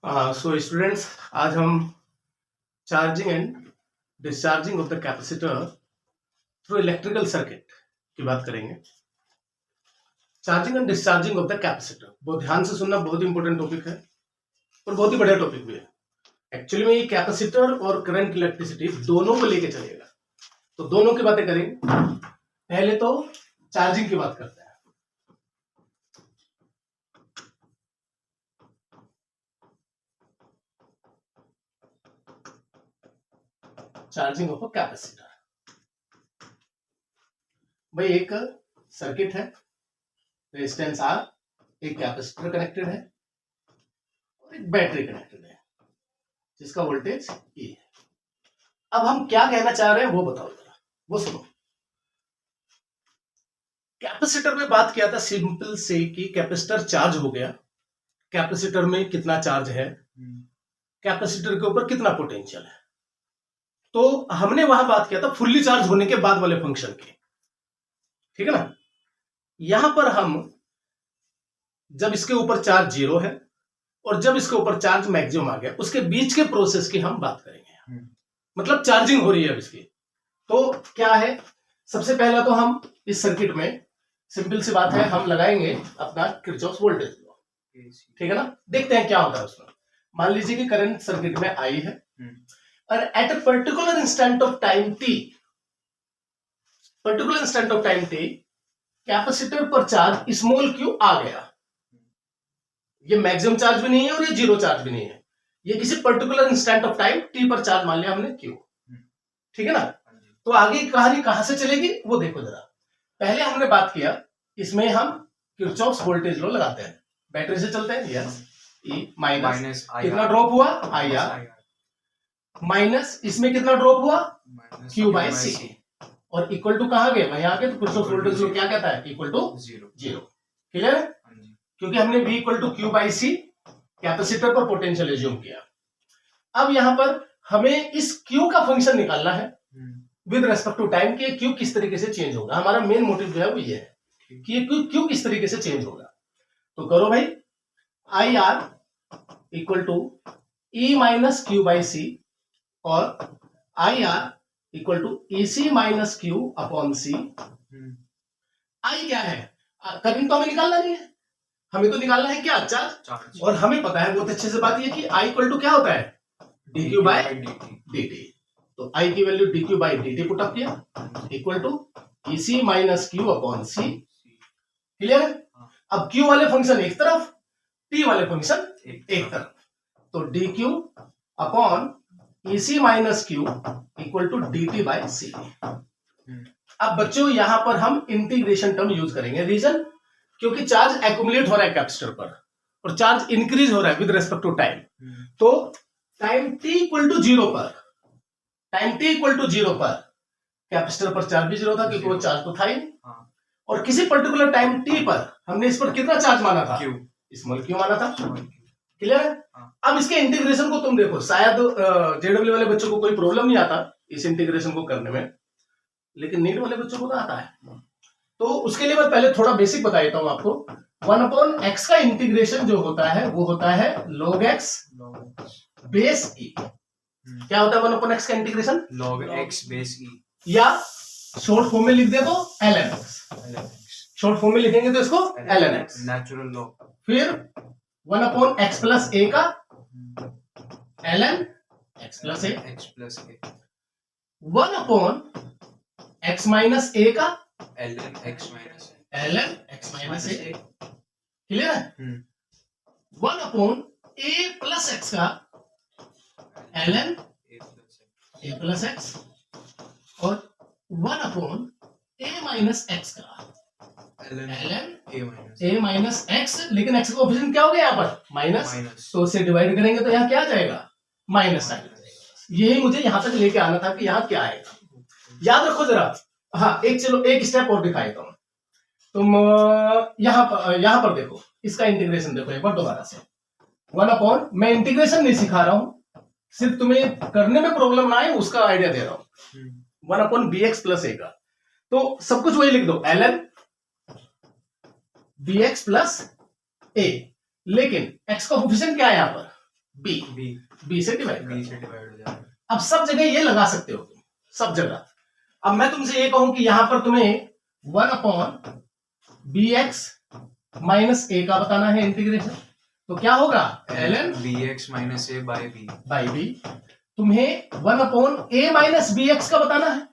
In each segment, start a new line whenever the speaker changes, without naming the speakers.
So students, आज हम charging and discharging of the capacitor through electrical circuit की बात करेंगे। Charging and discharging of the capacitor, बहुत ध्यान से सुनना, बहुत इंपॉर्टेंट टॉपिक है और बहुत ही बढ़िया टॉपिक भी है। एक्चुअली में ये कैपेसिटर और करंट इलेक्ट्रिसिटी दोनों को लेके चलेगा, तो दोनों की बातें करेंगे। पहले तो चार्जिंग की बात करते हैं। चार्जिंग ऑफ अ कैपेसिटर, भाई एक सर्किट है, रेजिस्टेंस आर, एक कैपेसिटर कनेक्टेड है और एक बैटरी कनेक्टेड है जिसका वोल्टेज E है। अब हम क्या कहना चाह रहे हैं वो बताओ जरा, वो सुनो। कैपेसिटर में बात किया था सिंपल से कि कैपेसिटर चार्ज हो गया, कैपेसिटर में कितना चार्ज है, कैपेसिटर के ऊपर कितना पोटेंशियल है। तो हमने वहां बात किया था फुल्ली चार्ज होने के बाद वाले फंक्शन की, ठीक है ना। यहां पर हम जब इसके ऊपर चार्ज 0 है और जब इसके ऊपर चार्ज मैक्सिमम आ गया, उसके बीच के प्रोसेस की हम बात करेंगे। मतलब चार्जिंग हो रही है अब इसकी। तो क्या है, सबसे पहला तो हम इस सर्किट में सिंपल सी बात है, हम लगाएंगे अपना किरचॉफ्स वोल्टेज लॉ, ठीक है ना। देखते हैं क्या होता है उसमें। मान लीजिए कि करंट सर्किट में आई है और at a particular instant of time T, particular instant of time T, capacitor पर चार्ज स्मॉल क्यू आ गया। ये मैक्सिमम चार्ज भी नहीं है और ये जीरो चार्ज भी नहीं है, ये किसी particular instant of time T पर चार्ज मान लिया हमने क्यू, ठीक है ना। तो आगे कहानी कहां से चलेगी वो देखो जरा। पहले हमने बात किया, इसमें हम किरचॉफ्स वोल्टेज लॉ लगाते हैं, बैटरी से चलते हैं। यस, ई माइनस कितना ड्रॉप हुआ, आई आर, माइनस इसमें कितना ड्रॉप हुआ, क्यू बाई सी, और इक्वल टू कहां गए, वहीं आ गए। तो किरचॉफ्स वोल्टेज लॉ क्या कहता है, इक्वल टू जीरो। क्लियर है, क्योंकि हमने V equal to Q by C capacitor पर पोटेंशियल एज्यूम किया। अब यहां पर हमें इस Q का फंक्शन निकालना है विद रेस्पेक्ट टू टाइम कि Q किस तरीके से चेंज होगा। हमारा मेन मोटिव जो है वो ये है कि ये Q किस तरीके से चेंज होगा। तो करो भाई, I R equal to E minus Q by C और I R equal to E C minus Q upon C. I क्या है, करंट तो हमें निकालना नहीं है, हमें तो निकालना है क्या, चार्ज। और हमें पता है बहुत अच्छे से बात ये कि आई इक्वल टू क्या होता है, D Q by D T. तो आई की value D Q by D T put up किया equal to E C minus Q upon C. Clear है। अब क्यू वाले फंक्शन एक तरफ, टी वाले फंक्शन एक तरफ, तो D Q upon E C minus Q equal to D T by C. अब बच्चों यहां पर हम इंटीग्रेशन टर्म यूज करेंगे। रीजन, क्योंकि चार्ज एक्युमुलेट हो रहा है कैपेसिटर पर और चार्ज इंक्रीज हो रहा है विद रेस्पेक्ट टू टाइम। तो time t equal to zero पर, time t equal to zero पर कैपेसिटर पर चार्ज भी जीरो था क्योंकि वो चार्ज तो था ही नहीं। और किसी पर्टिकुलर टाइम t पर हमने इस पर कितना चार्ज माना था, स्मॉल क्यू माना था। क्लियर है। अब इसके इंटीग्रेशन को तुम देखो, शायद जेडब्ल्यू वाले बच्चों को कोई प्रॉब्लम नहीं आता इस इंटीग्रेशन को करने में, लेकिन नीट वाले बच्चों को तो आता है। तो उसके लिए मैं पहले थोड़ा बेसिक बता देता हूं आपको। 1 अपॉन एक्स का इंटीग्रेशन जो होता है वो होता है log x बेस ई। क्या होता है 1 अपॉन एक्स का इंटीग्रेशन,
log x बेस ई,
या शॉर्ट फॉर्म में लिख दे तो ln x। शॉर्ट फॉर्म में लिखेंगे तो इसको ln x,
नेचुरल लॉग।
फिर 1 अपॉन एक्स प्लस ए का ln x प्लस ए, 1 अपॉन एक्स माइनस ए का
ln x माइनस
ए। क्लियर है। 1 अपॉन ए प्लस एक्स का ln ए प्लस एक्स और 1 अपॉन ए माइनस एक्स का ln ए माइनस एक्स। लेकिन एक्स का कोएफिशिएंट क्या हो गया यहाँ पर, माइनस, तो उसे डिवाइड करेंगे तो यहाँ क्या आ जाएगा, माइनस साइन। यही मुझे यहाँ तक लेके आना था कि यहाँ क्या आएगा, याद रखो जरा। हाँ, एक चलो एक स्टेप और दिखाई दो तुम। यहाँ पर देखो, इसका इंटीग्रेशन देखो एक बार दोबारा से। 1 अपॉन, मैं इंटीग्रेशन नहीं सिखा रहा हूं, सिर्फ तुम्हें करने में प्रॉब्लम ना आए उसका आइडिया दे रहा हूं। 1 अपॉन बी एक्स प्लस ए का, तो सब कुछ वही लिख दो, ln बी एक्स प्लस ए। लेकिन एक्स का कोएफिशिएंट क्या है यहाँ पर, बी,
बी
बी से डिवाइड
बी से डिवाइड हो जाएगा।
अब सब जगह ये लगा सकते हो तुम, सब जगह। अब मैं तुमसे ये कहूं कि यहां पर तुम्हें 1/bx माइनस ए का बताना है इंटीग्रेशन, तो क्या होगा ln
bx minus A by B.
B. तुम्हें 1/a माइनस bx का बताना है,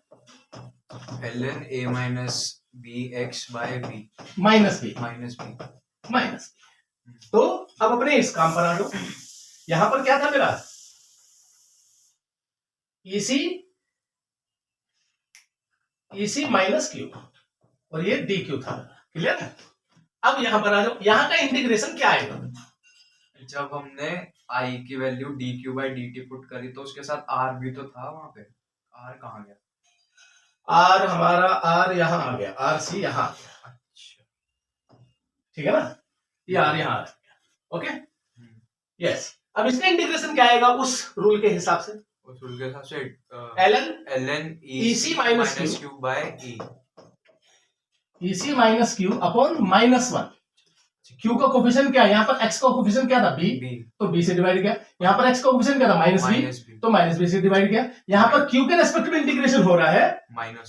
ln a minus bx by B
minus B,
minus B.
Minus. तो अब अपने इस काम पर आ जाओ। यहां पर क्या था मेरा, EC माइनस क्यू और ये डी क्यू था। क्लियर है? अब यहां पर आ जाओ, यहां का इंटीग्रेशन क्या आएगा?
जब हमने i की value dq by dt put करी तो उसके साथ r भी तो था वहां पे, r कहाँ गया?
आर हमारा आर यहां आ गया, आर सी यहां आ गया।
अच्छा,
ठीक है ना, ये आर यहां आ गया। Okay, yes. अब इसका इंटीग्रेशन क्या आएगा उस रूल के हिसाब से?
उस रूल के हिसाब से
ln
EC minus Q by e।
EC minus Q upon -1। Q का कोफिशिएंट क्या है? यहाँ पर x का कोफिशिएंट क्या था? b, तो b से डिवाइड किया। यहाँ पर x का कोफिशिएंट क्या था? -b, तो -b से डिवाइड किया। यहाँ पर q के रेस्पेक्ट में इंटीग्रेशन हो रहा है,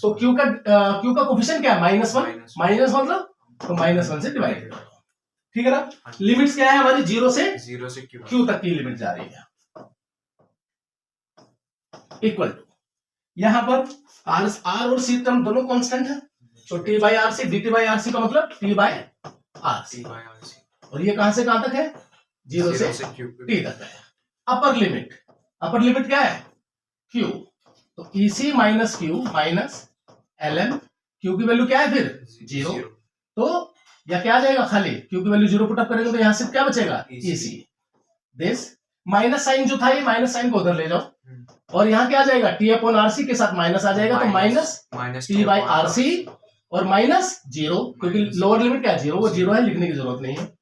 तो q का कोफिशिएंट क्या है? -1, -1 मतलब तो -1 से डिवाइड किया। ठीक है ना? लिमिट्स क्या है हमारी? 0 से q तक की लिमिट जा रही है। इक्वल टू, यहाँ पर r और c टर्म दोनों कांस्टेंट है, तो t by R C, dt by R C का मतलब t बाई आर सी। और ये कहां से कहां तक है? 0 से t तक है। अपर लिमिट क्या है? q, तो EC minus Q minus ln q की वैल्यू क्या है फिर? 0। तो या क्या आ जाएगा? खाली q की वैल्यू 0 पुटअप करेंगे तो यहां सिर्फ क्या बचेगा? EC। दिस माइनस साइन जो था, ये माइनस साइन को उधर ले जाओ, और यहाँ क्या आ जाएगा? t अपॉन आर सी के साथ माइनस आ जाएगा, तो minus t by R C और -0, क्योंकि लोअर लिमिट क्या है? 0, वो 0 है, लिखने की जरूरत नहीं है।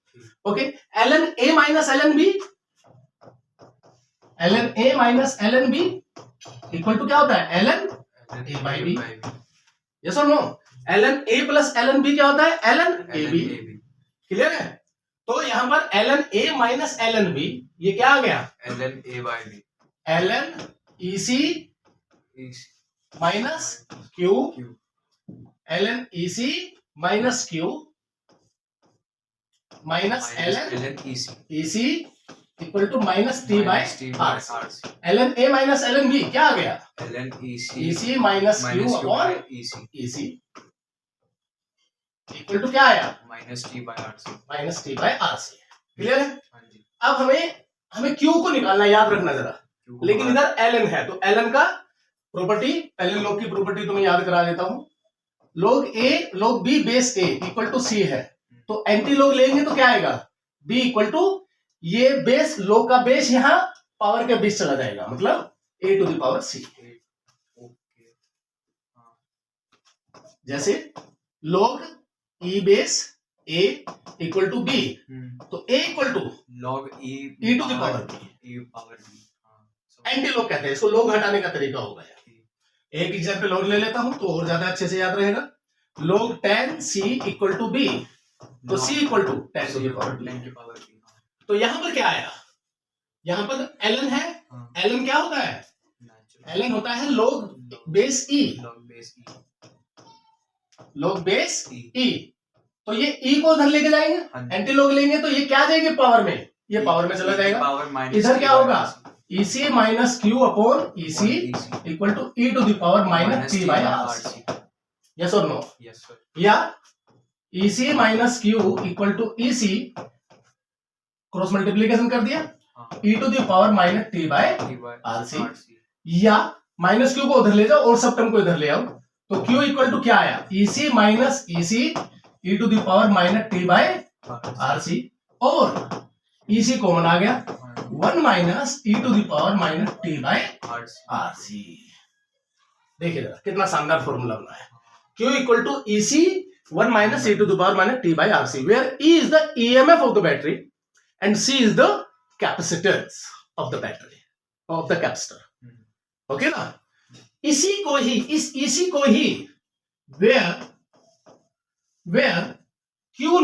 Okay, ln a minus ln b, ln a minus ln b equal to क्या होता है? ln a by b। Yes और no? ln a plus ln b क्या होता है? ln a b। क्लियर है? तो यहां पर ln a minus ln b, ये क्या आ गया?
ln a बाय b,
ln EC minus q, ln EC minus q minus ln EC equal to minus t by R C. ln a minus ln b क्या आ गया?
ln
EC minus q upon EC equal to क्या आया?
Minus t by R C.
Minus t by R C. Clear है? अब हमें q को निकालना, याद रखना जरा। लेकिन इधर ln है, तो ln का प्रॉपर्टी, पहले log की प्रॉपर्टी तुम्हें याद करा देता हूं। log a log b base a equal to c है, तो एंटी लॉग लेंगे तो क्या आएगा? b इक्वल टू, ये बेस, log का बेस यहां पावर के बीच चला जाएगा, मतलब a to the power c। जैसे log e base a equal to b, तो a equal to
log
e to the power b।
b।
Antilog कहते हैं इसको, लॉग हटाने का तरीका होगा। एक एग्जाम्पल और ले लेता हूं तो और ज्यादा अच्छे से याद रहेगा। log tan c equal to b, तो c इक्वल टू tan की पावर b। तो यहां पर क्या आया? यहां पर ln है, ln क्या होता है? ln होता है log base e, log base e। तो ये e को उधर लेके जाएंगे, एंटी लॉग लेंगे तो ये क्या आ जाएगी? पावर में, ये पावर में चला जाएगा। इधर क्या होगा? EC minus Q upon EC equal to e to the power minus t by R C. Yes और नो? या EC minus Q equal to EC, cross multiplication कर दिया, e to the power minus t by R C. या minus Q को उधर ले जाओ और सब टर्म को इधर ले आओ, तो q इक्वल टू क्या आया? EC minus EC e to the power minus t by R C, और EC कॉमन आ गया, 1 minus e to the power minus t by R C. देखिए जरा कितना शानदार फॉर्मूला बना है। Q equal to EC 1 minus e to the power minus t by R C, where E is the EMF of the battery and C is the capacitance of the battery, of the capacitor. Okay ना? इसी को ही, इस EC को ही where Q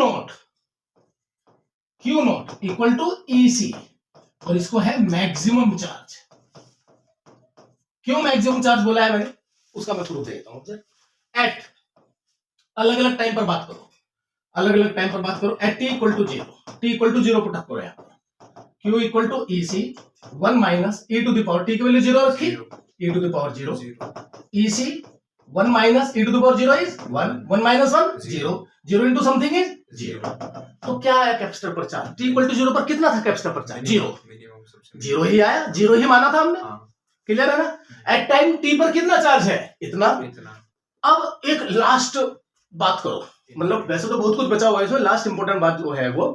not equal to EC, और इसको है मैक्सिमम चार्ज। क्यों मैक्सिमम चार्ज बोला है मैंने, उसका मैं प्रूफ देता हूं। एट अलग अलग टाइम पर बात करो, अलग अलग टाइम पर बात करो। At T equal to zero, T equal to zero put up करो यहाँ पर। Q equal to E C 1 minus E to the power, T की वैल्यू जीरो रखी, E to the power zero, E C 1 minus E to the power zero is 1, 1 minus 1 0, 0 into something is 0। तो क्या आया capacitor पर charge, T equal to zero पर कितना था capacitor पर चार्ज, जीरो, जीरो ही आया, जीरो ही माना था हमने। क्लियर है ना। एट टाइम टी पर कितना चार्ज है, इतना। अब एक लास्ट बात करो, मतलब वैसे तो बहुत कुछ बचा हुआ है इसमें, लास्ट इंपॉर्टेंट बात जो है वो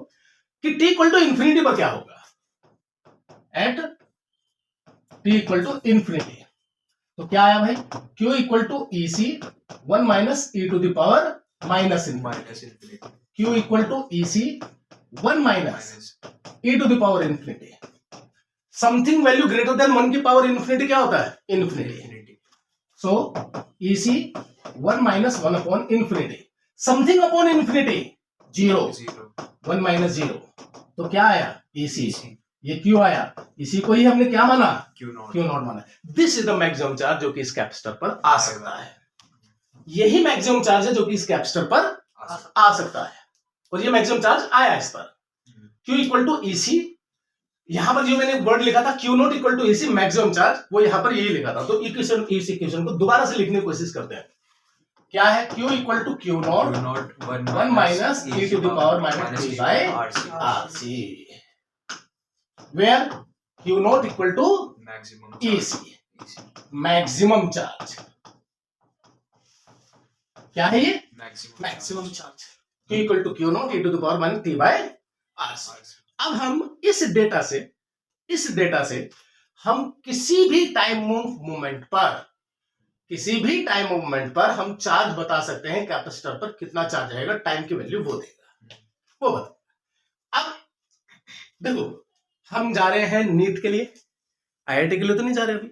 कि टी इक्वल टू इंफिनिटी पर क्या होगा, at T equal to infinity. तो क्या आया भाई, Q equal to E C 1 minus E to the power minus infinity, Q equal to E C 1 minus E to the power infinity. Something value greater than 1 की power infinity क्या होता है, infinity. So E C 1 minus 1 upon infinity, something upon infinity zero, 1 minus zero. तो क्या आया, ई सी, ये Q आया, इसी को ही हमने क्या माना, क्यू नॉट माना। This is the maximum charge जो कि इस कैपेसिटर पर आ सकता है। यही मैक्सिमम चार्ज है जो कि इस कैपेसिटर पर आ सकता है, और ये मैक्सिमम चार्ज आया इस पर। Q equal to E C, यहां पर जो मैंने वर्ड लिखा था Q naught equal to E C maximum charge, वो यहां पर यही लिखा था। तो इक्वेशन, इस इक्वेशन को दोबारा से लिखने की कोशिश करते हैं। क्या है, Q equal to Q naught 1 minus E to the power minus T by R C, where Q naught equal to E C maximum charge. क्या है ये, maximum charge. Q equal to Q naught E to the power minus T by R C. अब हम इस data से हम किसी भी टाइम मूवमेंट पर हम चार्ज बता सकते हैं, कैपेसिटर पर कितना चार्ज रहेगा, टाइम की वैल्यू वो देगा, वो बता। अब देखो, हम जा रहे हैं नीट के लिए, आईआईटी के लिए तो नहीं जा रहे अभी।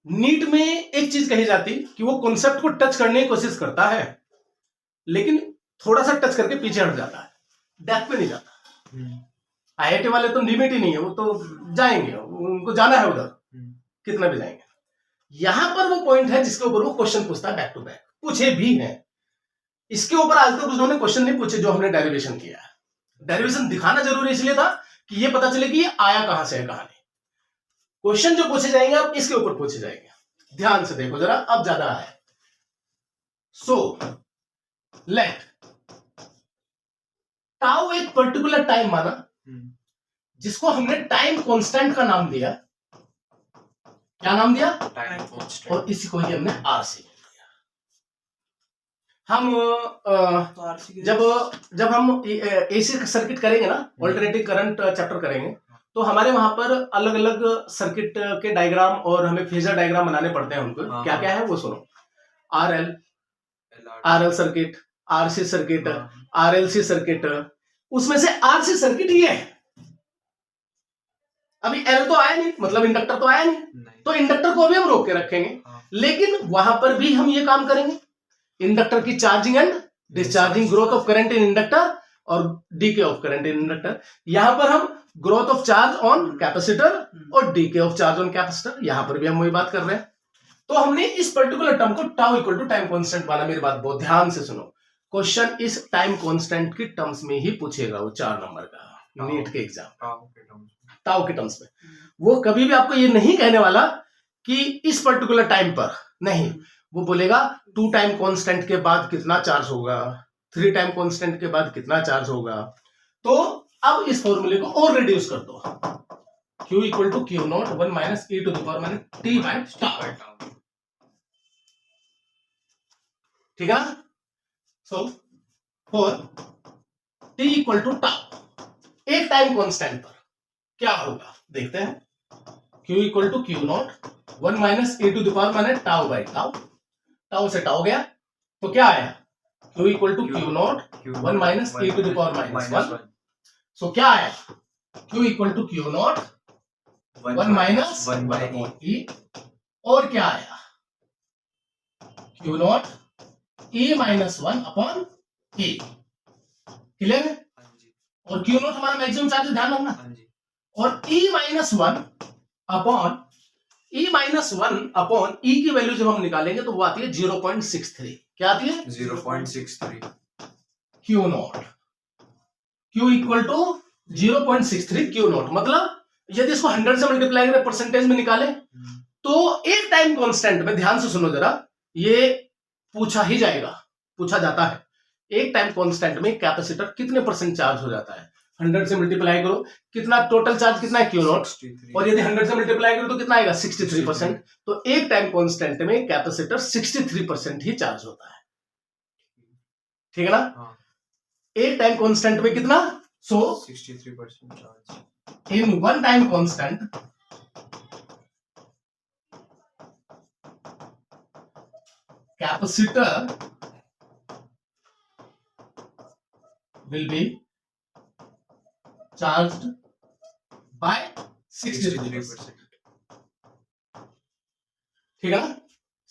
नीट में एक चीज कही जाती कि वो कॉन्सेप्ट को टच करने की कोशिश करता है, लेकिन थोड़ा सा टच करके पीछे हट जाता है, डेप्थ में नहीं जाता। आईआईटी वाले तो लिमिट ही नहीं है, वो तो जाएंगे, उनको जाना है उधर, कितना भी जाएंगे। यहां पर वो पॉइंट है जिसके ऊपर वो क्वेश्चन पूछता है, बैक टू बैक पूछे भी हैं। इसके ऊपर आज तक उन्होंने क्वेश्चन नहीं पूछे जो हमने डेरिवेशन किया है। डेरिवेशन दिखाना जरूरी इसलिए था कि ये पता चले कि ये आया कहां से है कहानी। क्वेश्चन जो पूछे जाएंगे अब इसके ऊपर पूछे जाएंगे। ध्यान से देखो जरा, अब ज्यादा है। सो लेट टाउ एक पर्टिकुलर टाइम माना, जिसको हमने टाइम कांस्टेंट का नाम दिया। क्या नाम दिया, टाइम कांस्टेंट, और इसी को ही हमने आर सी दिया। हम जब हम एसी सर्किट करेंगे ना, ऑल्टरनेटिव करंट चैप्टर करेंगे, तो हमारे वहां पर अलग अलग सर्किट के डायग्राम और हमें फेजर डायग्राम बनाने पड़ते हैं उनको। क्या क्या है वो सुनो, RL circuit, RC circuit, RLC circuit. उसमें से आरसी सर्किट ये है। अभी एल तो आया नहीं, मतलब इंडक्टर तो आया नहीं, तो इंडक्टर को अभी हम रोक के रखेंगे, लेकिन वहां पर भी हम ये काम करेंगे। इंडक्टर की charging and discharging, growth of current in inductor और decay of current in inductor. यहां पर हम growth of charge on capacitor और decay of charge on capacitor, यहां पर भी हम वही बात कर रहे हैं। तो हमने इस पर्टिकुलर टर्म को tau equal to time constant माना। मेरी बात बहुत ध्यान से सुनो, क्वेश्चन इस टाइम कांस्टेंट की टर्म्स में ही पूछेगा, वो 4 नंबर का नीट के एग्जाम, टाउ के टर्म्स में। वो कभी भी आपको ये नहीं कहने वाला कि इस पर्टिकुलर टाइम पर, नहीं, वो बोलेगा 2 टाइम कांस्टेंट के बाद कितना चार्ज होगा, 3 टाइम कांस्टेंट के बाद कितना चार्ज होगा। तो अब इस फॉर्मूले को और रिड्यूस कर दो, Q equal to Q naught 1 minus e to the power minus T by tau. ठीक है ना। So for t equal to tau, एक टाइम कांस्टेंट पर क्या होगा देखते हैं। Q equal to Q naught 1 minus e to the power minus tau by tau, tau से टाउ गया तो क्या आया, Q equal to Q naught 1 minus e to the power minus 1। सो क्या आया, Q equal to Q naught 1 minus 1 by e, और क्या आया, Q naught e minus 1 upon e। Clear है। और Q नॉट हमारा मैक्सिमम चार्ज, ध्यान रखना और E-1 अपॉन E की वैल्यू जब हम निकालेंगे तो वो आती है 0.63। क्या आती है?
0.63।
Q naught, Q equal to 0.63 Q naught. मतलब यदि इसको 100 से मल्टीप्लाई करें परसेंटेज में निकाले तो एक टाइम कांस्टेंट में, ध्यान से सुनो जरा, ये पूछा ही जाएगा, पूछा जाता है, एक टाइम कांस्टेंट में कैपेसिटर कितने परसेंट चार्ज हो जाता है। 100 से मल्टीप्लाई करो, कितना टोटल चार्ज कितना है? Q not. और यदि 100 से मल्टीप्लाई करो तो कितना आएगा? 63%। तो एक टाइम कांस्टेंट में कैपेसिटर 63% ही चार्ज होता है। ठीक है ना?
हाँ।
एक टाइम कांस्टेंट में कितना? सो
63% charge
in one time constant capacitor will be charged by 63%। ठीक है ना?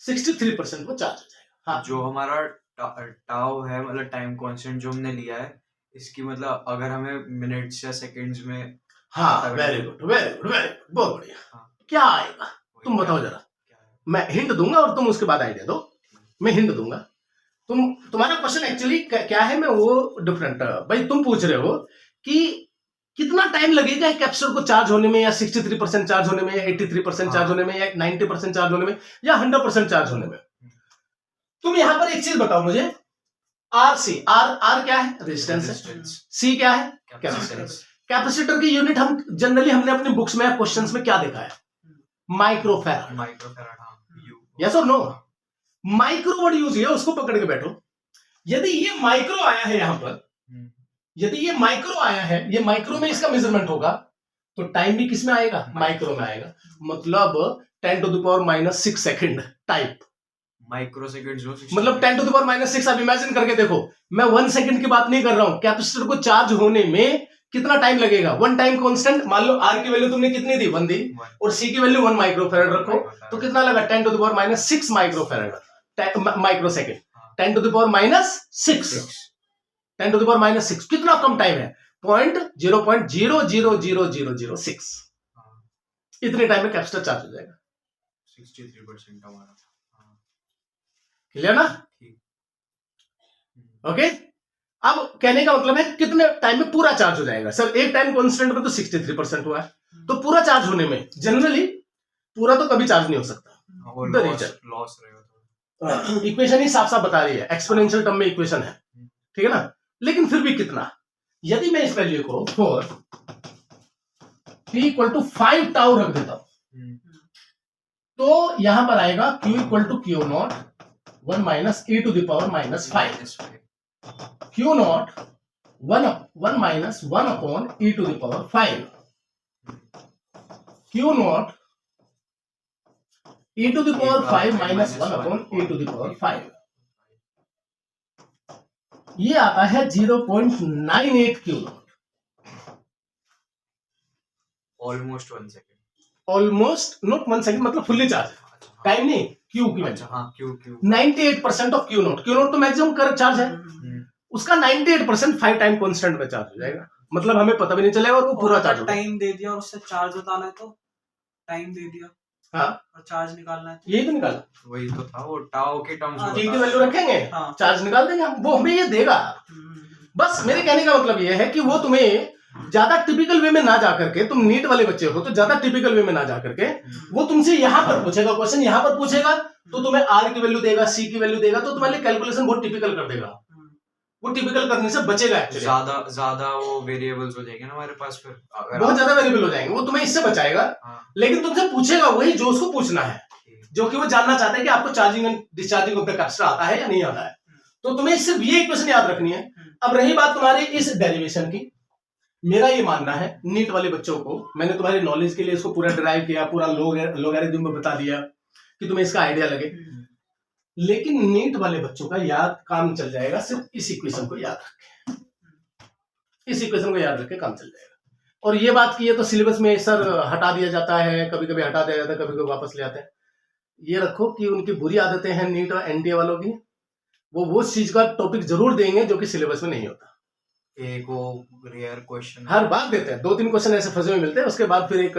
63% वो चार्ज हो जाएगा। हाँ,
जो हमारा टाउ है, मतलब टाइम कांस्टेंट जो हमने लिया है, इसकी मतलब अगर हमें मिनट्स या सेकंड्स में।
हाँ, very good, very good, very good, बहुत बढ़िया।
हाँ।
क्या आएगा तुम बताओ जरा। मैं हिंट दूंगा और तुम उसके बाद आइडिया दो। मैं हिंट दूंगा, तुम्हारा क्वेश्चन एक्चुअली क्या है, मैं वो डिफरेंट। भाई तुम पूछ रहे हो कि कितना टाइम लगेगा कैप्सूल को चार्ज होने में, या 63% चार्ज होने में, या 83% चार्ज होने में, या 90% चार्ज होने में, या 100% चार्ज होने में। तुम यहां पर एक चीज बताओ मुझे, आर सी, आर क्या है? रेजिस्टेंस है। सी क्या है? कैपेसिटेंस। कैपेसिटर की यूनिट हम जनरली हमने अपनी बुक्स में, क्वेश्चंस में क्या देखा है? माइक्रोफैराड।
माइक्रोफैराड, हाँ।
यस और नो? माइक्रो वर्ड यूज किया, उसको पकड़ के बैठो। यदि ये माइक्रो आया है यहां पर, यदि ये माइक्रो आया है, ये माइक्रो में इसका मेजरमेंट होगा, तो टाइम भी किस में आएगा? माइक्रो में आएगा। मतलब 10⁻⁻6 सेकंड टाइप।
माइक्रो सेकंड जो
मतलब 10⁻�6। आप इमेजिन करके देखो, मैं 1 सेकंड की बात नहीं कर रहा हूं। कैपेसिटर को चार्ज होने में कितना टाइम लगेगा? वन टाइम कांस्टेंट, मान लो आर की वैल्यू तुमने कितनी दी? 1 दी, और सी की वैल्यू 1 माइक्रोफैराड रखो, तो कितना लगा? 10⁻⁻6 माइक्रोफैराड, माइक्रो सेकंड। 10⁻⁻6, 10⁻⁻6 कितना कम टाइम है? 0.0000006। इतने टाइम में कैपेसिटर चार्ज हो जाएगा।
63% हमारा।
क्लियर ना? ओके। अब कहने का मतलब है कितने टाइम में पूरा चार्ज हो जाएगा? सर एक टाइम कांस्टेंट में तो 63% हुआ है, तो पूरा चार्ज होने में जनरली पूरा तो कभी चार्ज नहीं हो सकता।
लॉस रहेगा।
इक्वेशन ही साफ साफ बता रही है, एक्सपोनेंशियल टर्म में इक्वेशन है, ठीक है ना? लेकिन फिर भी कितना? यदि मैं इस वैल्यू को फॉर t = 5 टाउ रख देता हूं, तो यहां पर आएगा q = Q not 1 - e⁻⁻5। Q not 1 e⁻⁻5। Q not e⁻⁵ - 1 e⁻⁵ ये आता है 0.98 Q not.
Almost 1 second.
Almost not 1 second, मतलब फुल्ली चार्ज, टाइम नहीं, क्यू की वैल्यू।
हाँ, क्यू
98% ऑफ क्यू नॉट तो मैक्सिमम कर चार्ज है, उसका 98% 5 टाइम कांस्टेंट में चार्ज हो जाएगा। मतलब हमें पता भी नहीं चलेगा और वो पूरा चार्ज होगा।
टाइम दे दिया और उससे चार्ज बताना है तो टाइम दे दिया,
हाँ,
और चार्ज निकालना है तो
यही तो निकाला,
वही तो था वो टाउ के टर्म्स में।
टी की वैल्यू रखेंगे, चार्ज निकाल देंगे हम, वो हमें ये देगा। बस मेरे कहने का मतलब ये है कि वो तुम्हें ज्यादा टिपिकल वे में ना जाकर के, तुम नीट वाले बच्चे हो तो ज्यादा टिपिकल वे में ना जाकर के वो तुमसे यहां पर पूछेगा क्वेश्चन, यहां पर पूछेगा तो तुम्हें आर की वैल्यू देगा, सी की वैल्यू देगा, तो तुम्हारे लिए कैलकुलेशन बहुत टिपिकल कर देगा। वो टिपिकल करने से बचेगा एक्चुअली।
ज्यादा वो वेरिएबल्स हो जाएंगे ना हमारे पास, फिर
बहुत ज्यादा वेरिएबल हो जाएंगे, वो तुम्हें इससे बचाएगा। लेकिन तुमसे पूछेगा वही जो उसको पूछना है, जो कि वो जानना चाहता है कि आपको charging and discharging of the capacitor आता है या नहीं आता है। तो तुम्हें सिर्फ ये इक्वेशन याद रखनी है। अब रही बात तुम्हारी इस डेरिवेशन की, मेरा ये मानना है नीट वाले बच्चों को, मैंने तुम्हारी नॉलेज के लिए इसको पूरा डिराइव किया, पूरा लोगैरिथम में बता दिया कि तुम्हें इसका आइडिया लगे। लेकिन नीट वाले बच्चों का याद काम चल जाएगा सिर्फ इस इक्वेशन को याद रख के, इस इक्वेशन को याद रख के काम चल जाएगा। और ये बात की है तो सिलेबस में सर हटा दिया जाता है, कभी कभी हटा दिया जाता है, कभी कभी वापस ले आते हैं। ये रखो कि उनकी बुरी आदतें हैं नीट और एनडीए वालों की, वो चीज का टॉपिक जरूर देंगे जो कि सिलेबस में नहीं होता।
एक वो रेयर क्वेश्चन
हर बार देते हैं, 2-3 क्वेश्चन ऐसे फंसे हुए मिलते हैं, उसके बाद फिर एक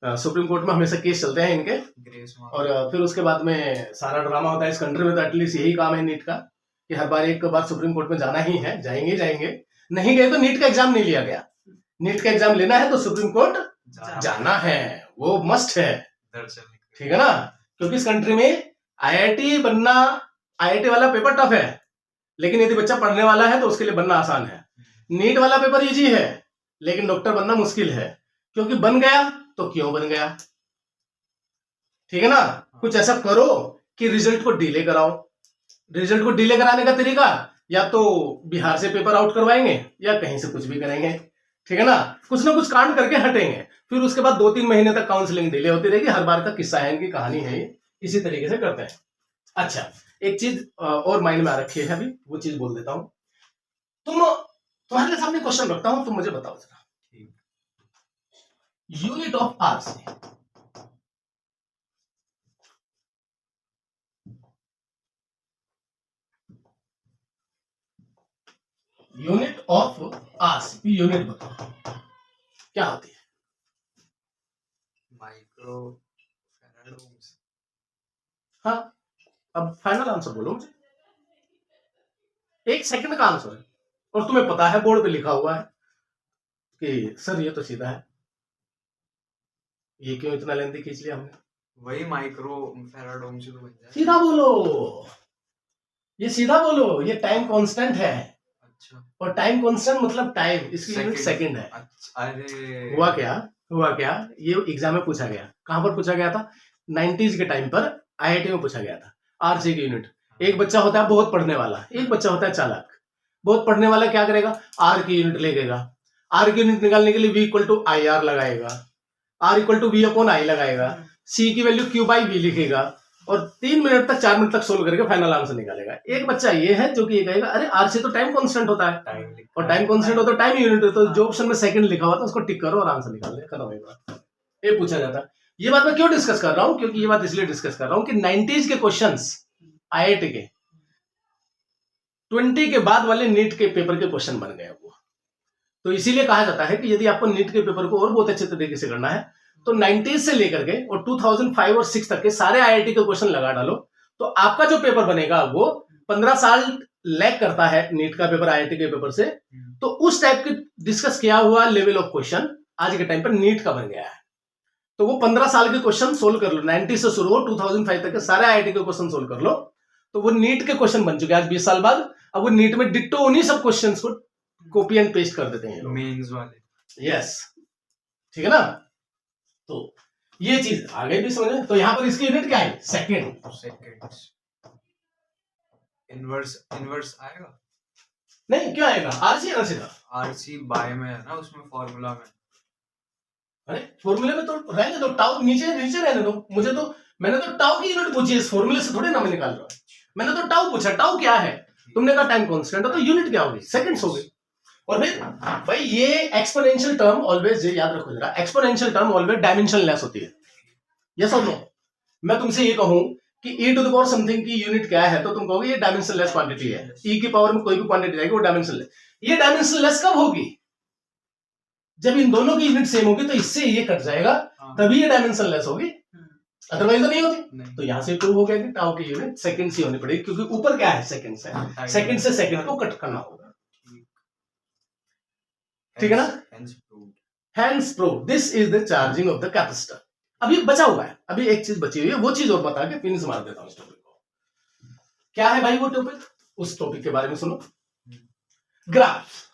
सुप्रीम कोर्ट में हमेशा केस चलते हैं इनके,
ग्रेस
और फिर उसके बाद में सारा ड्रामा होता है इस कंट्री में। तो एटलीस्ट यही काम है नीट का कि हर बार एक बार सुप्रीम कोर्ट में जाना ही है, जाएंगे। नहीं गए तो नीट का एग्जाम नहीं लिया गया। नीट का एग्जाम लेना है तो सुप्रीम कोर्ट जाना है, वो मस्ट है, ठीक है ना। क्योंकि इस कंट्री में आईआईटी बनना, आईआईटी वाला पेपर टफ है, लेकिन यदि बच्चा पढ़ने वाला है तो उसके लिए बनना आसान है। नीट वाला पेपर इजी है, लेकिन डॉक्टर बनना मुश्किल है, क्योंकि बन गया तो क्यों बन गया, ठीक है ना। कुछ ऐसा करो कि रिजल्ट को डिले कराओ। रिजल्ट को डिले कराने का तरीका या तो बिहार से पेपर आउट करवाएंगे या कहीं से कुछ भी करेंगे, ठीक है ना। कुछ ना कुछ कांड करके हटेंगे, फिर उसके बाद 2-3 महीने तक काउंसलिंग डिले होती रहेगी। हर बार का किस्सा है, इनकी कहानी है, ये इसी तरीके से करते हैं। अच्छा, एक चीज और माइंड में आ रखी है अभी, वो चीज बोल देता हूं। तुम्हारे सामने क्वेश्चन रखता हूं, तुम मुझे बताओ जरा, unit of RC. Unit of RC, unit बताओ क्या होती है।
Micro farad.
हाँ, अब फाइनल आंसर बोलो मुझे, 1 सेकंड का आंसर है, और तुम्हें पता है बोर्ड पे लिखा हुआ है कि सर ये तो सीधा है, ये क्यों इतना लेंथी खींच लिया हमने।
वही माइक्रो फैराड ओम से तो बन जाए।
सीधा बोलो, ये सीधा बोलो, ये टाइम कांस्टेंट है।
अच्छा,
और टाइम कांस्टेंट मतलब टाइम, इसकी यूनिट सेकंड है।
अच्छा, अरे
हुआ क्या, ये एग्जाम में पूछा गया। कहां पर पूछा गया था? 90s के टाइम पर आईआईटी में पूछा गया था। आरसी की यूनिट, एक बच्चा होता है बहुत पढ़ने वाला, एक बच्चा होता है चालाक। बहुत पढ़ने वाला क्या करेगा? आर की यूनिट लेगा, आर की यूनिट निकालने के लिए v equal to I R लगाएगा, R equal to V upon I लगाएगा, सी की वैल्यू क्यू बाई वी लिखेगा, और 3 मिनट तक 4 मिनट तक सोल्व करके फाइनल आंसर निकालेगा। एक बच्चा ये है जो कि ये कहेगा अरे आर से तो टाइम कांस्टेंट होता है, और टाइम कांस्टेंट होता है टाइम यूनिट है, तो जो ऑप्शन में सेकंड लिखा हुआ था उसको टिक करो और आंसर निकाल दे, खत्म होगा। ये पूछा जाता है। ये बात मैं क्यों डिस्कस कर रहा हूं? क्योंकि ये बात इसलिए डिस्कस कर रहा हूं कि 90s के क्वेश्चंस आईआईटी के 20 के बाद वाले नीट के पेपर के क्वेश्चन बन गए वो। तो इसीलिए कहा जाता है कि यदि आपको नीट के पेपर को और बहुत अच्छे तरीके से करना है तो 90s से लेकर के और 2005 और 6 तक के सारे आईआईटी के क्वेश्चन लगा डालो, तो आपका जो पेपर बनेगा वो 15 साल लैग करता है नीट का पेपर आईआईटी के पेपर से। तो उस टाइप के डिस्कस किया हुआ लेवल ऑफ क्वेश्चन आज के टाइम पर नीट का बन गया है। तो वो 15 साल के क्वेश्चन सोल्व कर लो, 90 से शुरू हो 2005 तक के सारे आईआईटी के क्वेश्चन सोल्व कर लो, तो वो नीट के क्वेश्चन बन चुके हैं आज 20 साल बाद। अब वो नीट में डिट्टो उन्हीं सब क्वेश्चंस को कॉपी एंड पेस्ट कर देते हैं
मेंस वाले।
यस, ठीक है ना। तो ये चीज आगे भी समझे। तो यहां पर इसकी यूनिट क्या है? सेकंड।
इनवर्स आएगा?
नहीं, क्या आएगा? आरसी आना सीधा।
आरसी बाय में है ना, उसमें फॉर्मूला में।
अरे फॉर्मूले में तो रहने दो, टाउ नीचे नीचे रहने दो। मुझे तो, मैंने तो टाउ की यूनिट पूछी है, इस फॉर्मूले से थोड़ी ना मैं निकाल रहा हूं। मैंने तो टाउ पूछा, टाउ क्या है? तुमने कहा टाइम कांस्टेंट है, तो यूनिट क्या होगी? सेकंड्स होगी। और फिर भाई ये एक्सपोनेंशियल टर्म ऑलवेज, ये याद रखो जरा, एक्सपोनेंशियल टर्म ऑलवेज डायमेंशनलेस होती है। यस और नो? मैं तुमसे ये कहूं कि e to the power something की यूनिट क्या है, तो तुम कहोगे ये डायमेंशनलेस क्वांटिटी है। e की पावर में कोई भी क्वांटिटी आएगी वो डायमेंशनलेस। ये डायमेंशनलेस कब होगी? जब इन दोनों की यूनिट सेम होगी, तो इससे ये कट जाएगा, तभी ये डायमेंशनलेस होगी, अदरवाइज तो नहीं होती। तो यहां से प्रूव हो गया कि टाउ की यूनिट सेकंड से होनी पड़ेगी, क्योंकि ऊपर क्या है? सेकंड है, सेकंड से सेकंड को कट करना होगा, ठीक है ना। Hence proved this is the charging of the capacitor। अभी बचा हुआ है, अभी एक चीज बची हुई है, वो चीज और बता के फिनिश मार देता हूं इस टॉपिक को। क्या है भाई वो टॉपिक? उस टॉपिक के बारे में सुनो। ग्राफ।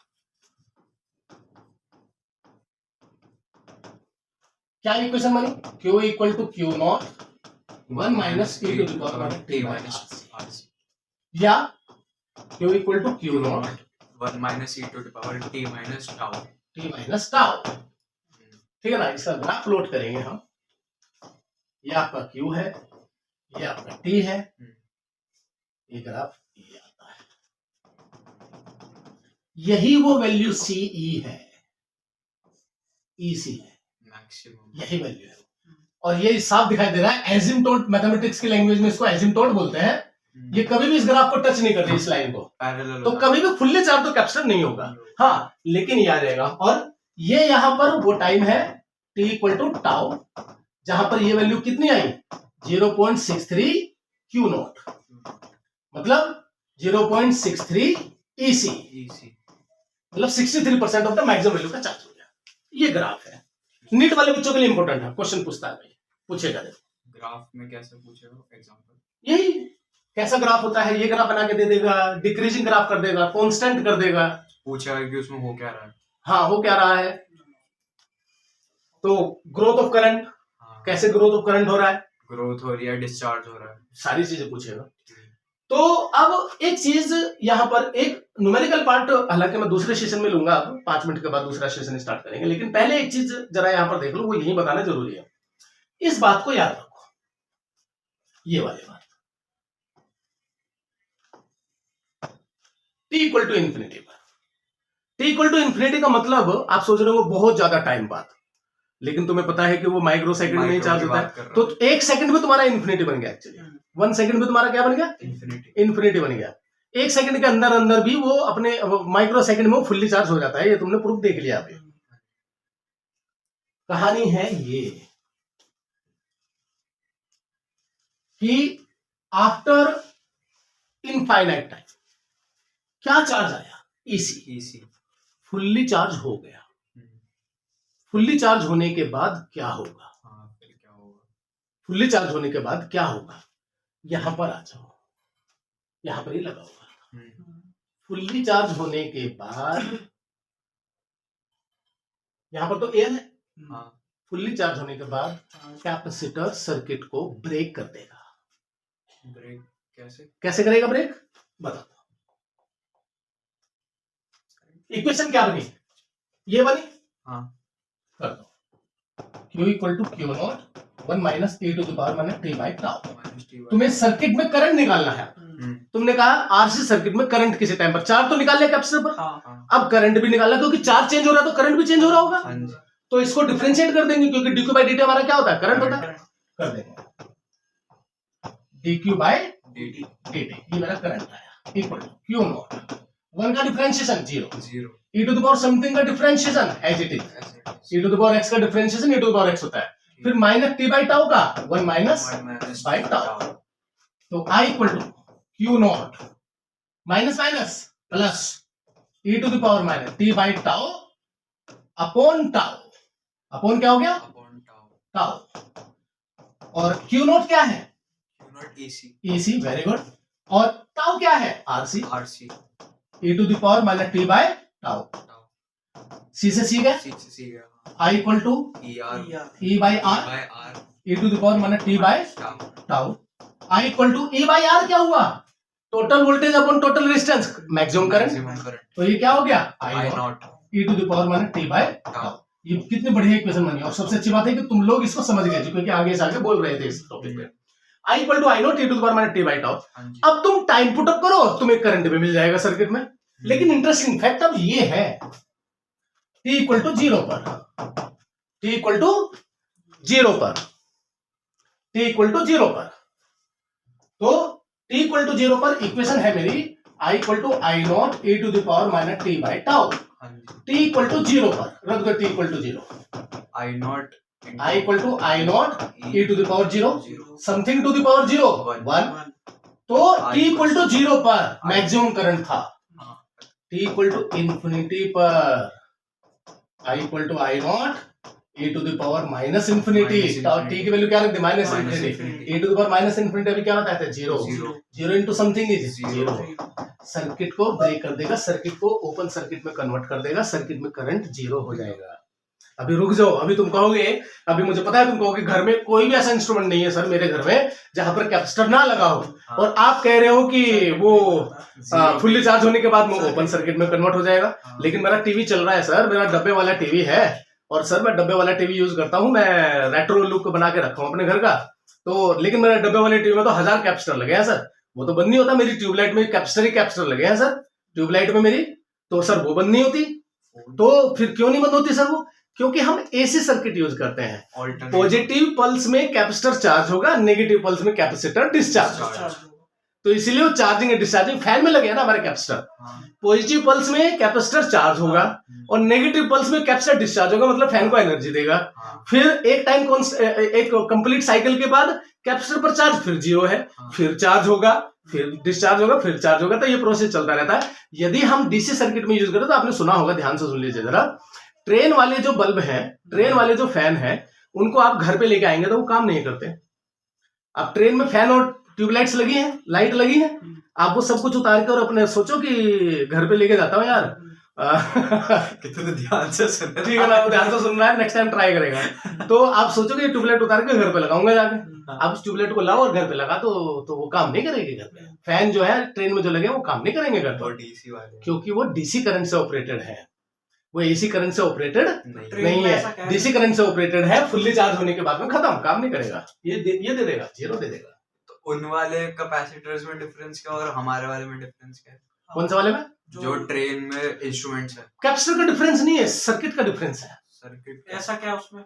क्या इक्वेशन बनी? Q equal to Q not 1 minus e to the power t minus RC, या Q equal to Q not
1 minus e to the power t minus tau,
t minus tau, ठीक है ना। इसका graph plot करेंगे हम। ये आपका Q है, ये आपका T है, ये ग्राफ ये आता है। यही वो वैल्यू CE है, EC है,
मैक्सिमम
यही वैल्यू है। और ये साफ दिखाई दे रहा है, एसिम्पटोट, मैथमेटिक्स की लैंग्वेज में इसको एसिम्पटोट बोलते हैं, ये कभी भी इस ग्राफ को टच नहीं कर रही, इस लाइन को,
पैरेलल
तो कभी भी फुल्ली चार्ज तो कैपेसिटर नहीं होगा। हाँ, लेकिन याद रहेगा, और ये यहां पर वो टाइम है t इक्वल टू टाउ, जहां पर ये वैल्यू कितनी आई 0.63 क्यू नॉट, मतलब 0.63 EC, मतलब 63% ऑफ द मैक्सिमम वैल्यू का चार्ज हो गया। ये ग्राफ है, नीट वाले बच्चों के लिए इंपॉर्टेंट है, क्वेश्चन पूछता है भाई, पूछेगा।
ग्राफ में कैसे पूछेगा एग्जांपल?
यही कैसा ग्राफ होता है, ये ग्राफ बना के दे देगा, डिक्रीजिंग ग्राफ कर देगा, कांस्टेंट कर देगा,
पूछेगा कि उसमें हो क्या रहा है।
हाँ हो क्या रहा है, तो ग्रोथ ऑफ करंट,
हाँ,
कैसे ग्रोथ ऑफ करंट हो रहा है,
ग्रोथ हो रही है, डिस्चार्ज हो रहा है,
सारी चीजें पूछेगा। तो अब एक चीज यहां पर, एक न्यूमेरिकल पार्ट हालांकि मैं दूसरे सेशन में लूंगा, अब 5 मिनट के बाद दूसरा सेशन स्टार्ट करेंगे, लेकिन पहले एक चीज जरा यहां पर देख लो, वो यही बताना जरूरी है। इस बात को याद रखो, ये वाली बात, t इक्वल टू इन्फिनिटी पर, t इक्वल टू इन्फिनिटी का मतलब आप सोच रहे हो बहुत ज्यादा टाइम बाद, लेकिन तुम्हें पता है कि वो माइक्रो सेकंड में ही चार्ज होता है, तो 1 सेकंड में तुम्हारा इन्फिनिटी बन गया, एक्चुअली 1 सेकंड में तुम्हारा क्या बन गया, इन्फिनिटी बन गया। 1 सेकंड के अंदर अंदर भी वो अपने माइक्रो सेकंड में फुल्ली चार्ज हो जाता है, ये तुमने प्रूफ देख लिया अभी। कहानी है ये कि आफ्टर इनफाइनाइट टाइम क्या चार्ज आया, EC, फुल्ली चार्ज हो गया। फुल्ली चार्ज होने के बाद क्या होगा,
फिर क्या होगा,
फुल्ली चार्ज होने के बाद क्या होगा, यहां पर आ जाओ, यहां पर ही लगा हुआ। फुल्ली चार्ज होने के बाद यहां पर तो एयर है, फुल्ली चार्ज होने के बाद कैपेसिटर सर्किट को ब्रेक कर देगा।
ब्रेक
कैसे करेगा ब्रेक, बताता हूं। इक्वेशन क्या बनी, ये बनी,
हाँ,
कर दो, Q equal to Q not 1 minus e to the power minus t by tau. तुम्हें सर्किट में करंट निकालना है, तुमने कहा आरसी सर्किट में करंट किसी टाइम पर, चार्ज तो निकाल लिया कैपेसिटर पर, अब करंट भी निकालना, क्योंकि चार्ज चेंज हो रहा है तो करंट भी चेंज हो रहा होगा, तो इसको डिफरेंशिएट कर देंगे, क्योंकि dq बाई dt हमारा क्या होता है, करंट होता है, कर देंगे dq बाई dt, ये मेरा करंट आया, इक्वल टू Q नॉट 1 का differentiation 0, e to the power something का differentiation as it is, e to the power x का differentiation e to the power x होता है, फिर माइनस t बाई टाउ का 1 माइनस बाई टाउ, तो I equal to Q naught minus minus plus e to the power minus t by tau upon tau, upon क्या हो गया, tau, और Q not क्या है, EC, वेरी गुड, और tau क्या है, RC, e to the power minus t by tau, C से C गया, I equal to E by R, e to the power minus t by tau, I equal to E by R क्या हुआ, total voltage upon total resistance, maximum current, तो ये क्या हो गया, I naught e to the power minus t by tau. ये कितनी बढ़िया इक्वेशन बनी, और सबसे अच्छी बात है कि तुम लोग इसको समझ गए, क्योंकि आगे से आगे बोल रहे थे इस टॉपिक पे। I equal to I naught e to the power minus t by tau. अब तुम टाइम पुट अप करो, तुम्हें करंट भी मिल जाएगा सर्किट में, लेकिन इंटरेस्टिंग फैक्ट अब ये है, t इक्वल टू 0 पर, t इक्वल टू 0 पर, t इक्वल टू 0 पर, तो t इक्वल टू 0 पर इक्वेशन है मेरी I equal to I naught e to the power minus t by tau, t equal to 0 पर रख दो, t equal to 0, I equal to I naught e to the power 0 something to the power 0 1, तो t equal to 0 पर maximum current था, t equal to infinity पर I equal to I naught e to the power minus infinity, t की value क्या रख दी, minus infinity, e to the power minus infinity अभी क्या बताते हैं, 0 इंटू समथिंग इज 0, सर्किट को ब्रेक कर देगा, सर्किट को ओपन सर्किट में कन्वर्ट कर देगा, सर्किट में करंट 0 हो जाएगा। अभी रुक जाओ, अभी तुम कहोगे, अभी मुझे पता है तुम कहोगे घर में कोई भी ऐसा इंस्ट्रूमेंट नहीं है सर मेरे घर में जहां पर कैपेसिटर ना लगा हो, और आप कह रहे हो कि वो फुल्ली चार्ज होने के बाद वो ओपन सर्किट में कन्वर्ट हो जाएगा, लेकिन मेरा टीवी चल रहा है सर, मेरा डब्बे वाला टीवी है, और सर मैं डब्बे वाला टीवी यूज करता हूँ, मैं रेट्रो लुक बना के रखा हूँ अपने घर का, तो लेकिन मेरे डब्बे वाले टीवी में तो 1000 कैपेसिटर लगे हैं सर, वो तो बंद नहीं होता, मेरी ट्यूबलाइट में कैपेसिटर ही कैपेसिटर लगे हैं सर ट्यूबलाइट में मेरी, तो सर वो बंद नहीं होती, तो फिर क्यों नहीं बंद होती सर वो, क्योंकि हम एसी सर्किट यूज करते हैं, पॉजिटिव पल्स में कैपेसिटर चार्ज होगा, नेगेटिव पल्स में कैपेसिटर डिस्चार्ज होगा, तो इसीलिए वो चार्जिंग एंड डिस्चार्जिंग फैन में लगे है ना हमारे कैपेसिटर।
हाँ।
पॉजिटिव पल्स में कैपेसिटर चार्ज होगा और नेगेटिव पल्स में कैपेसिटर डिस्चार्ज होगा, मतलब फैन को एनर्जी देगा।
हाँ।
फिर एक टाइम एक कंप्लीट साइकिल के बाद कैपेसिटर पर चार्ज फिर जीरो है, फिर चार्ज होगा, फिर डिस्चार्ज होगा, फिर चार्ज होगा, तो ये प्रोसेस चलता रहता है। यदि हम डीसी सर्किट में यूज करें तो आपने सुना होगा, ध्यान से सुन लीजिए जरा, ट्रेन वाले जो बल्ब हैं, ट्रेन वाले जो फैन है, उनको आप घर पे लेके आएंगे तो वो काम नहीं करते। अब ट्रेन में फैन और ट्यूबलाइट्स लगी हैं, लाइट लगी है, आप वो सब कुछ उतार कर अपने सोचो कि घर पे लेके जाता हूँ यार।
कितने ध्यान से सुन रहे
ठीक है ना, ध्यान से सुन रहा है, नेक्स्ट टाइम ट्राई करेगा। तो आप सोचोगे ट्यूबलाइट उतार के घर पे लगाऊंगा जाके, आप उस ट्यूबलाइट को लाओ और घर पे लगा तो वो काम नहीं करेगी घर पे। फैन जो है ट्रेन में जो लगे वो काम नहीं करेंगे घर पे,
डीसी वाले,
क्योंकि वो डीसी करंट से ऑपरेटेड है, वो एसी करंट से ऑपरेटेड
नहीं।
नहीं है, डीसी करंट से ऑपरेटेड है। फुल्ली चार्ज होने के बाद में खत्म, काम नहीं करेगा, ये दे देगा, जीरो दे देगा।
तो उन वाले कैपेसिटर्स में डिफरेंस क्या और हमारे वाले में डिफरेंस क्या है?
कौन से वाले में?
जो ट्रेन में इंस्ट्रूमेंट्स है।
कैपेसिटर का डिफरेंस नहीं है, सर्किट का डिफरेंस है।
सर्किट
ऐसा क्या उसमें?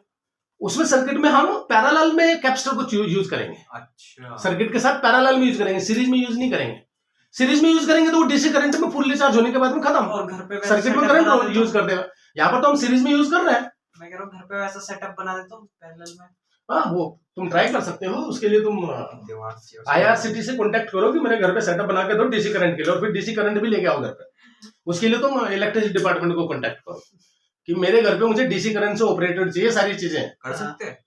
उसमें सर्किट में हम पैरेलल में कैपेसिटर को यूज करेंगे,
अच्छा,
सर्किट के साथ पैरेलल में यूज करेंगे, सीरीज में यूज नहीं करेंगे। सीरीज में यूज करेंगे तो वो डीसी करंट में फुल्ली चार्ज होने के बाद में खत्म,
और घर पे
सर्किट में करंट यूज कर देगा। यहाँ पर तो हम सीरीज में यूज कर रहे हैं।
मैं कह रहा हूँ घर पे वैसा सेटअप बना देता हूँ पैरेलल में।
हाँ, वो तुम ट्राई कर सकते हो, उसके लिए तुम
दिमाग से
IRCT से कांटेक्ट करो कि मेरे घर पे सेटअप बना के दो डीसी करंट के लिए, और फिर डीसी करंट भी लेके आओ घर पे। उसके लिए तुम इलेक्ट्रिसिटी डिपार्टमेंट को कांटेक्ट करो कि मेरे घर पे मुझे डीसी करंट से ऑपरेटेड चाहिए, सारी चीजें।
कर सकते हैं।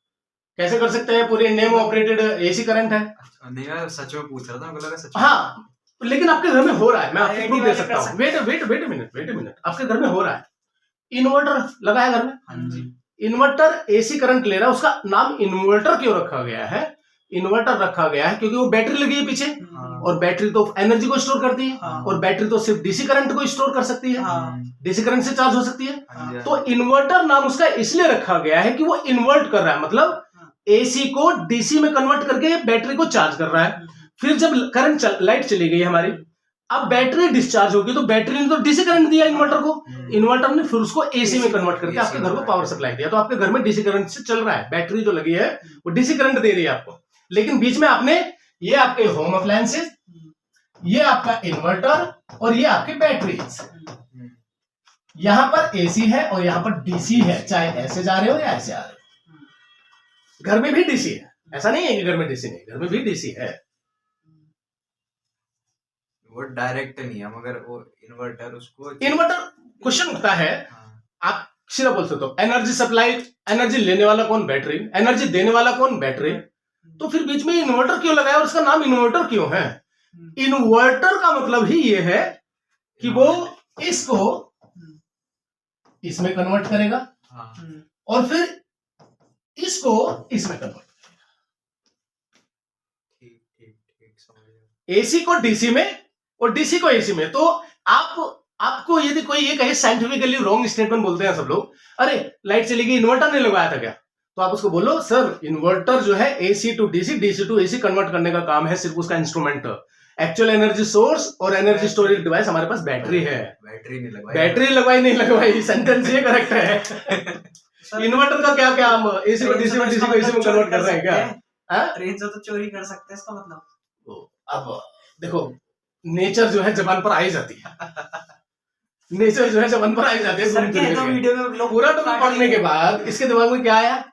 कैसे कर सकते हैं? पूरे इंडिया में ऑपरेटेड एसी करंट है।
अच्छा, नहीं मैं सच में पूछ रहा था, मुझे लगा सच में।
हाँ, लेकिन आपके घर में हो रहा है, मैं आपको
IIT
प्रूफ दे
वाले
सकता
कर
हूँ।
सकते
वेट अ मिनट, आपके घर में हो रहा है। इन्वर्टर लगाया घर में,
हाँ जी।
इन्वर्टर एसी करंट ले रहा है, उसका नाम इन्वर्टर क्यों रखा गया है? इन्वर्टर रखा गया है क्योंकि वो बैटरी लगी है पीछे,
हाँ।
और बैटरी तो एनर्जी को स्टोर करती है,
हाँ।
और बैटरी तो सिर्फ डीसी करंट को स्टोर कर सकती है,
हाँ।
डीसी करंट से चार्ज हो सकती है।
हाँ जी।
तो इन्वर्टर नाम उसका इसलिए रखा गया है कि वो इन्वर्ट कर रहा है, मतलब एसी को डीसी में कन्वर्ट करके बैटरी को चार्ज कर रहा है। फिर जब करंट लाइट चली गई हमारी, अब बैटरी डिस्चार्ज होगी, तो बैटरी ने तो डीसी करंट दिया इन्वर्टर को, इन्वर्टर ने फिर उसको एसी में कन्वर्ट करके आपके घर को पावर सप्लाई दिया। तो आपके घर में डीसी करंट से चल रहा है, बैटरी जो लगी है वो डीसी करंट दे रही है आपको। लेकिन बीच में आपने, ये आपके होम अप्लायंसेस, ये आपका इन्वर्टर और ये आपकी बैटरीज, यहां पर एसी है और यहां पर डीसी है, चाहे ऐसे जा रहे हो या ऐसे आ रहे हो। घर में भी डीसी है, ऐसा नहीं है कि घर में डीसी नहीं, घर में भी डीसी है।
वो डायरेक्ट नहीं है, मगर वो इन्वर्टर उसको
इन्वर्टर क्वेश्चन उठता है,
हाँ।
आप सीधा बोल सकते हो एनर्जी सप्लाई, एनर्जी लेने वाला कौन? बैटरी। एनर्जी देने वाला कौन? बैटरी। तो फिर बीच में इन्वर्टर क्यों लगाया और उसका नाम इन्वर्टर क्यों है? इन्वर्टर का मतलब ही ये है कि वो इसको इसमें कन्वर्ट करेगा,
हाँ।
और फिर इसको इसमें कन्वर्ट,
ठीक समझ गया।
एसी को डीसी में और डीसी को एसी में। तो आपको यदि कोई ये कहे, साइंटिफिकली रॉन्ग स्टेटमेंट बोलते हैं सब लोग, अरे लाइट चली गई, इन्वर्टर ने लगाया था क्या? तो आप उसको बोलो, सर इन्वर्टर जो है AC to DC, DC to AC convert करने का काम है, सिर्फ उसका इंस्ट्रूमेंट। एक्चुअल एनर्जी सोर्स और एनर्जी स्टोरेज डिवाइस हमारे पास बैटरी है।
बैटरी नहीं लगवाई,
बैटरी लगवाई नहीं लगवाई, सेंटेंस ये करेक्ट है। इन्वर्टर का क्या क्या हम एसी को डीसी में, डीसी को एसी में कन्वर्ट कर रहे हैं क्या?
ट्रेन से तो चोरी कर सकते हैं, इसका मतलब।
अब देखो, नेचर जो है जबान पर आई जाती है, नेचर जो है जबान पर आई जाती है।
सर कह दो वीडियो में लोग
पूरा टॉपिक पढ़ने के बाद इसके दिमाग में क्या आया?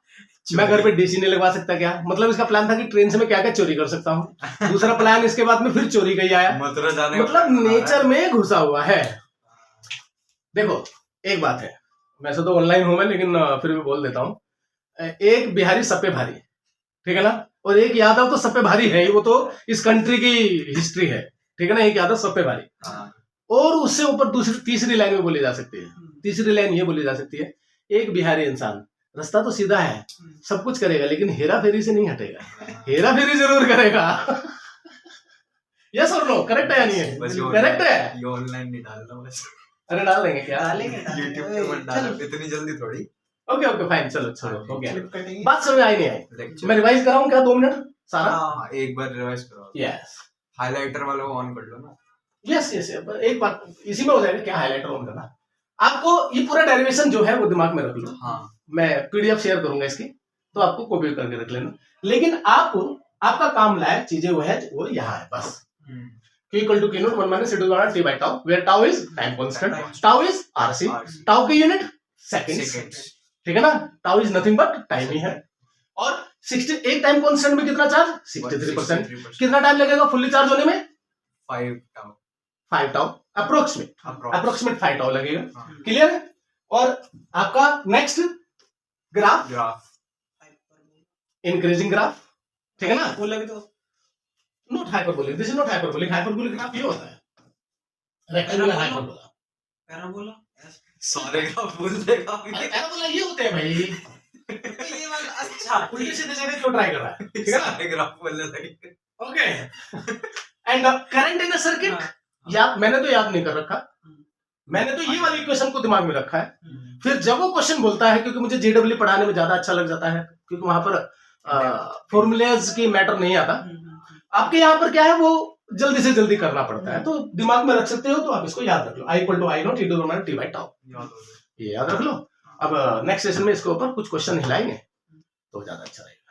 मैं घर पे डीसी नहीं लगवा सकता क्या? मतलब इसका प्लान था कि ट्रेन से मैं क्या क्या चोरी कर सकता हूँ। दूसरा प्लान इसके बाद में फिर चोरी का ही आया, मतलब नेचर में घुसा हुआ है। देखो एक बात है, वैसे तो ऑनलाइन हूं मैं, लेकिन फिर भी बोल देता हूँ, एक बिहारी सब पे भारी, ठीक है ना, और एक यादव तो सब पे भारी है ही, वो तो इस कंट्री की हिस्ट्री है, ठीक है ना। एक यादव सब पे भारी, और उससे ऊपर दूसरी तीसरी लाइन में बोली जा सकती है, तीसरी लाइन ये बोली जा सकती है, एक बिहारी इंसान रास्ता तो सीधा है, सब कुछ करेगा, लेकिन हेरा फेरी से नहीं हटेगा, हेरा फेरी जरूर करेगा। यस और नो, करेक्ट है या नहीं है? करेक्ट है।
ये ऑनलाइन नहीं डालना बस।
अरे डाल देंगे क्या?
डालेंगे
YouTube पे मत डालो इतनी जल्दी थोड़ी।
ओके ओके फाइन, चलो चलो हो गया।
क्लिप कटेंगे।
बात समझ आई नहीं आई?
लेक्चर
मैं रिवाइज कराऊं क्या 2 मिनट सारा?
हाँ,
एक बार रिवाइज करो।
यस
हाइलाइटर वाला को ऑन कर लो ना।
यस यस, एक बात इसी में हो जाएगा, क्या हाईलाइटर ऑन करना। आपको ये पूरा डेरिवेशन जो है वो दिमाग में रख लो,
हाँ।
मैं पीडीएफ शेयर करूंगा इसकी, तो आपको कॉपी करके रख लेना। लेकिन आपका काम लायक चीजें वो है, वो यहाँ है बस। Q equal to Q not 1 minus C to T by tau, where tau is time constant, tau is RC, tau की यूनिट सेकंड्स, ठीक है ना, tau is nothing but time ही है। और 60 एक टाइम कांस्टेंट में कितना चार्ज 63%, कितना टाइम लगेगा फुल्ली चार्ज होने में 5 टाउ अप्रोक्सीमेट 5 टाउ लगेगा, क्लियर है। और आपका नेक्स्ट ग्राफ इंक्रीजिंग ग्राफ, ठीक है ना,
बोला भी तो
not hyperbolic, this is not hyperbolic, hyperbolic graph ये होता है रेक्टेंगुलर हाइपरबोला,
पैराबोला
सारे ग्राफ बोल देगा
अरे पैराबोला ये होते हैं भाई,
ये वाला अच्छा
उल्टे सीधे सीधे क्यों ट्राई कर रहा है, ठीक है ना,
सारे ग्राफ बोलने लगे।
Okay. And current in a circuit, या मैंने तो याद नहीं कर रखा, मैंने तो ये वाली इक्वेशन को दिमाग में रखा है। फिर जब वो क्वेश्चन बोलता है, क्योंकि मुझे जेडब्ल्यू पढ़ाने में ज्यादा अच्छा लग जाता है, क्योंकि वहां पर फॉर्मूलेज की मैटर नहीं आता, आपके यहाँ पर क्या है वो जल्दी से जल्दी करना पड़ता है, तो दिमाग में रख सकते हो, तो आप इसको याद रख लो, I equal to I naught T to T by tau, ये याद रख लो। अब नेक्स्ट सेशन में इसके ऊपर कुछ क्वेश्चन हिलाएंगे तो ज्यादा अच्छा रहेगा।